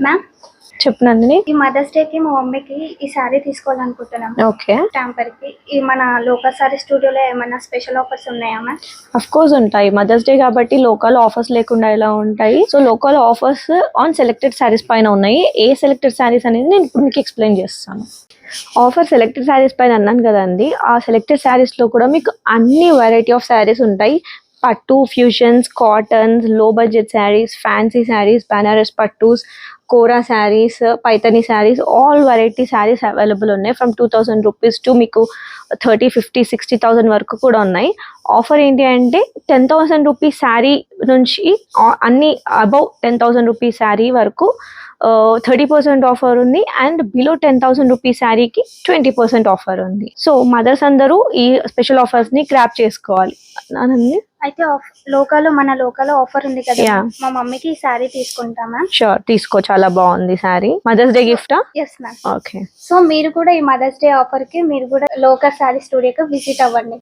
Ma'am చెప్పు నందిని. ఈ mothers day కి మా మమ్మీకి ఈ సారీ తీసుకోవాలనుకుంటున్నాం. ఓకే, టెంపర్ కి ఈ మన లోకల్ సారీ స్టూడియోలో ఏమైనా స్పెషల్ ఆఫర్స్ ఉన్నాయా మ్యామ్? అఫ్ కోర్స్ ఉంటాయి. మదర్స్ డే కాబట్టి లోకల్ ఆఫర్స్ లేకుండా ఎలా ఉంటాయి? So local offers on selected saris పైన ఉన్నాయి. ఏ సెలెక్టెడ్ శారీస్ అనేది నేను ఇప్పుడు మీకు ఎక్స్ప్లెయిన్ చేస్తాను. ఆఫర్ సెలెక్టెడ్ శారీస్ పైన అన్నాను కదండి. ఆ సెలెక్టెడ్ శారీస్లో కూడా మీకు అన్ని వెరైటీ ఆఫ్ శారీస్ ఉంటాయి. పట్టు, fusions, cottons, low budget saris, fancy saris, Banaras పట్టూస్, కోరా saris, Paithani saris, all variety saris available ఉన్నాయి. ఫ్రమ్ 2000 రూపీస్ టు మీకు 30, 50, 60,000 వరకు కూడా ఉన్నాయి. ఆఫర్ ఏంటి అంటే 10,000 రూపీస్ శారీ నుంచి అన్ని అబౌవ్ 10,000 రూపీస్ శారీ వరకు 30% ఆఫర్ ఉంది. అండ్ బిలో 10,000 రూపీస్ శారీకి 20% ఆఫర్ ఉంది. సో మదర్స్ అందరూ ఈ స్పెషల్ ఆఫర్స్ని గ్రాప్ చేసుకోవాలి. అయితే మన లోకల్ ఆఫర్ ఉంది కదా, మా మమ్మీకి ఈ సారీ తీసుకుంటామా? షూర్, తీసుకో. చాలా బాగుంది సారీ. మదర్స్ డే గిఫ్టా? Yes ma'am. ఓకే. సో మీరు కూడా ఈ మదర్స్ డే ఆఫర్ కి మీరు కూడా లోకల్ సారీ స్టూడియోకి విజిట్ అవ్వండి.